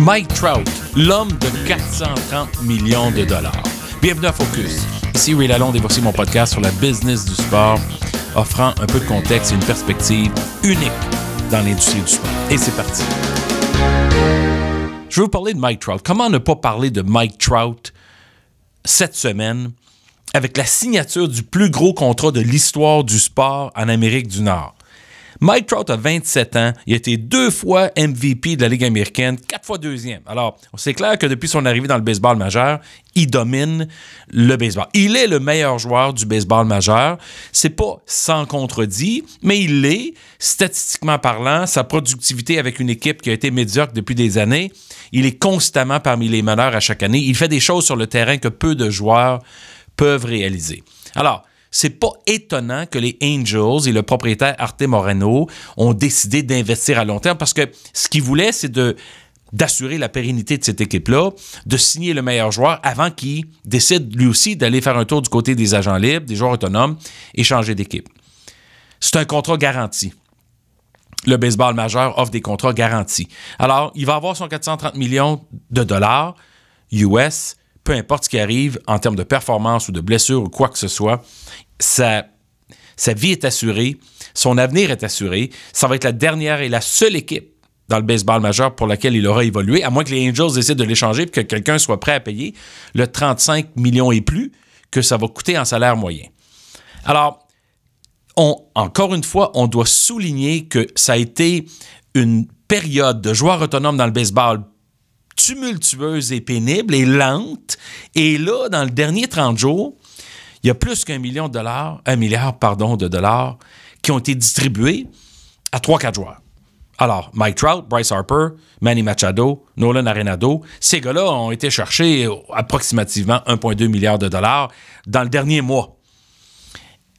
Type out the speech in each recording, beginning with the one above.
Mike Trout, l'homme de 430 millions de dollars. Bienvenue à Focus. Ici Ray Lalonde et voici mon podcast sur la business du sport, offrant un peu de contexte et une perspective unique dans l'industrie du sport. Et c'est parti. Je vais vous parler de Mike Trout. Comment ne pas parler de Mike Trout cette semaine avec la signature du plus gros contrat de l'histoire du sport en Amérique du Nord? Mike Trout a 27 ans. Il a été 2 fois MVP de la Ligue américaine, 4 fois deuxième. Alors, c'est clair que depuis son arrivée dans le baseball majeur, il domine le baseball. Il est le meilleur joueur du baseball majeur. C'est pas sans contredit, mais il l'est. Statistiquement parlant, sa productivité avec une équipe qui a été médiocre depuis des années, il est constamment parmi les meneurs à chaque année. Il fait des choses sur le terrain que peu de joueurs peuvent réaliser. Alors, c'est pas étonnant que les Angels et le propriétaire Arte Moreno ont décidé d'investir à long terme parce que ce qu'ils voulaient, c'est d'assurer la pérennité de cette équipe-là, de signer le meilleur joueur avant qu'il décide lui aussi d'aller faire un tour du côté des agents libres, des joueurs autonomes et changer d'équipe. C'est un contrat garanti. Le baseball majeur offre des contrats garantis. Alors, il va avoir son 430 millions de dollars US, peu importe ce qui arrive en termes de performance ou de blessure ou quoi que ce soit, sa vie est assurée, son avenir est assuré. Ça va être la dernière et la seule équipe dans le baseball majeur pour laquelle il aura évolué, à moins que les Angels décident de l'échanger et que quelqu'un soit prêt à payer le 35 millions et plus que ça va coûter en salaire moyen. Alors, encore une fois, on doit souligner que ça a été une période de joueurs autonomes dans le baseball tumultueuse et pénible et lente. Et là, dans le dernier 30 jours, il y a plus qu'un milliard de dollars qui ont été distribués à 3-4 joueurs. Alors, Mike Trout, Bryce Harper, Manny Machado, Nolan Arenado, ces gars-là ont été cherchés approximativement 1,2 milliard de dollars dans le dernier mois.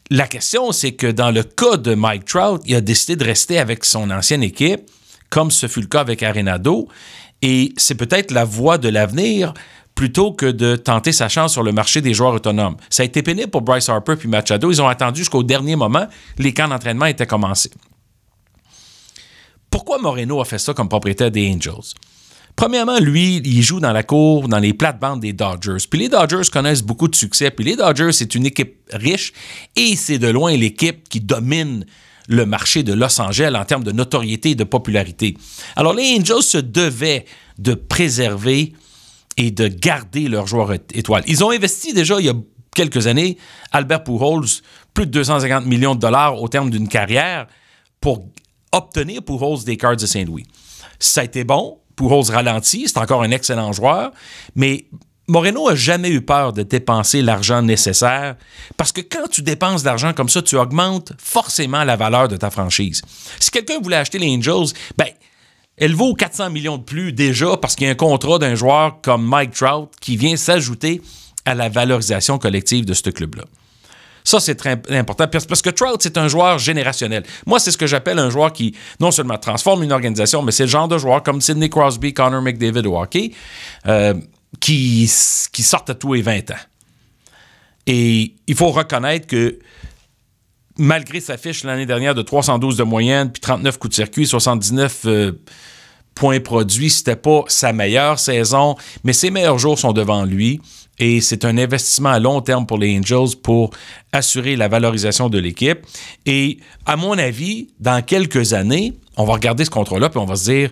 La question, c'est que dans le cas de Mike Trout, il a décidé de rester avec son ancienne équipe, comme ce fut le cas avec Arenado, et c'est peut-être la voie de l'avenir plutôt que de tenter sa chance sur le marché des joueurs autonomes. Ça a été pénible pour Bryce Harper puis Machado. Ils ont attendu jusqu'au dernier moment. Les camps d'entraînement étaient commencés. Pourquoi Moreno a fait ça comme propriétaire des Angels? Premièrement, lui, il joue dans la cour, dans les plates-bandes des Dodgers. Puis les Dodgers connaissent beaucoup de succès. Puis les Dodgers, c'est une équipe riche et c'est de loin l'équipe qui domine le marché de Los Angeles en termes de notoriété et de popularité. Alors, les Angels se devaient de préserver et de garder leurs joueurs étoiles. Ils ont investi déjà il y a quelques années, Albert Pujols, plus de 250 millions de dollars au terme d'une carrière pour obtenir Pujols des Cards de Saint-Louis. Ça a été bon. Pujols ralentit, c'est encore un excellent joueur, mais Moreno n'a jamais eu peur de dépenser l'argent nécessaire parce que quand tu dépenses de l'argent comme ça, tu augmentes forcément la valeur de ta franchise. Si quelqu'un voulait acheter les Angels, elle vaut 400 millions de plus déjà parce qu'il y a un contrat d'un joueur comme Mike Trout qui vient s'ajouter à la valorisation collective de ce club-là. Ça, c'est très important parce que Trout, c'est un joueur générationnel. Moi, c'est ce que j'appelle un joueur qui non seulement transforme une organisation, mais c'est le genre de joueur comme Sidney Crosby, Connor McDavid au hockey, qui sortent à tous les 20 ans. Et il faut reconnaître que malgré sa fiche l'année dernière de 312 de moyenne, puis 39 coups de circuit, 79 points produits, c'était pas sa meilleure saison, mais ses meilleurs jours sont devant lui. Et c'est un investissement à long terme pour les Angels pour assurer la valorisation de l'équipe. Et à mon avis, dans quelques années, on va regarder ce contrat-là puis on va se dire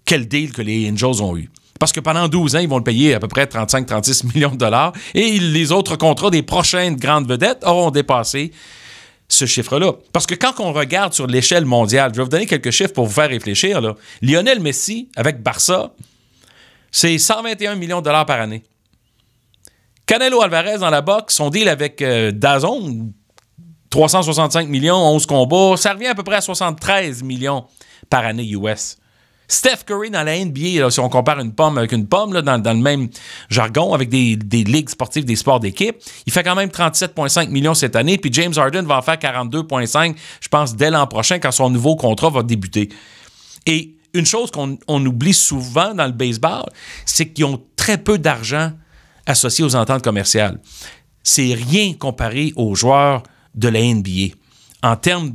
quel deal que les Angels ont eu. Parce que pendant 12 ans, ils vont le payer à peu près 35-36 millions de dollars et les autres contrats des prochaines grandes vedettes auront dépassé ce chiffre-là. Parce que quand on regarde sur l'échelle mondiale, je vais vous donner quelques chiffres pour vous faire réfléchir, là. Lionel Messi, avec Barça, c'est 121 millions de dollars par année. Canelo Alvarez dans la boxe, son deal avec DAZN, 365 millions, 11 combats, ça revient à peu près à 73 millions par année US. Steph Curry dans la NBA, là, si on compare une pomme avec une pomme, là, dans le même jargon, avec des ligues sportives, des sports d'équipe, il fait quand même 37,5 millions cette année, puis James Harden va en faire 42,5, je pense, dès l'an prochain, quand son nouveau contrat va débuter. Et une chose qu'on oublie souvent dans le baseball, c'est qu'ils ont très peu d'argent associé aux ententes commerciales. C'est rien comparé aux joueurs de la NBA. En termes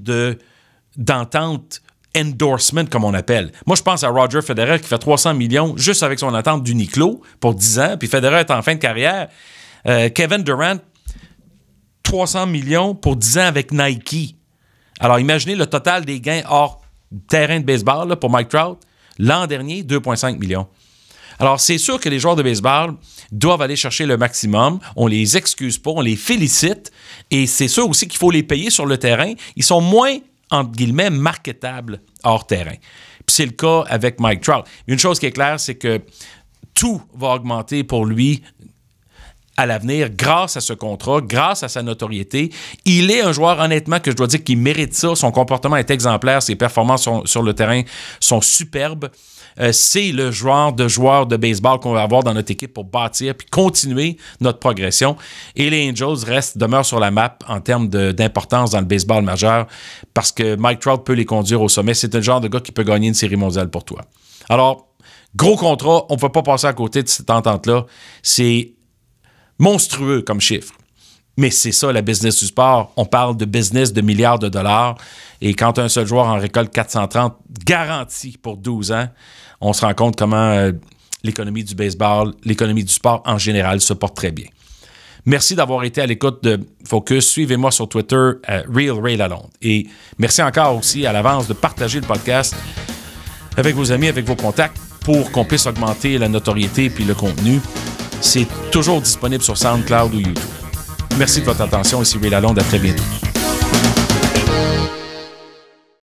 d'entente endorsement, comme on appelle. Moi, je pense à Roger Federer qui fait 300 millions juste avec son attente d'Uniqlo pour 10 ans, puis Federer est en fin de carrière. Kevin Durant, 300 millions pour 10 ans avec Nike. Alors, imaginez le total des gains hors terrain de baseball là, pour Mike Trout. L'an dernier, 2,5 millions. Alors, c'est sûr que les joueurs de baseball doivent aller chercher le maximum. On les excuse pas, on les félicite. Et c'est sûr aussi qu'il faut les payer sur le terrain. Ils sont moins, entre guillemets, marketables hors terrain. Puis c'est le cas avec Mike Trout. Une chose qui est claire, c'est que tout va augmenter pour lui à l'avenir grâce à ce contrat, grâce à sa notoriété. Il est un joueur, honnêtement, que je dois dire qu'il mérite ça. Son comportement est exemplaire. Ses performances sur le terrain sont superbes. C'est le joueur de baseball qu'on va avoir dans notre équipe pour bâtir puis continuer notre progression. Et les Angels demeurent sur la map en termes d'importance dans le baseball majeur parce que Mike Trout peut les conduire au sommet. C'est le genre de gars qui peut gagner une série mondiale pour toi. Alors, gros contrat, on ne peut pas passer à côté de cette entente-là. C'est monstrueux comme chiffre. Mais c'est ça, la business du sport. On parle de business de milliards de dollars. Et quand un seul joueur en récolte 430 garantis pour 12 ans, on se rend compte comment l'économie du baseball, l'économie du sport en général se porte très bien. Merci d'avoir été à l'écoute de Focus. Suivez-moi sur Twitter, Real Ray Lalonde. Et merci encore aussi à l'avance de partager le podcast avec vos amis, avec vos contacts pour qu'on puisse augmenter la notoriété puis le contenu. C'est toujours disponible sur SoundCloud ou YouTube. Merci de votre attention. Ici Ray Lalonde. À très bientôt.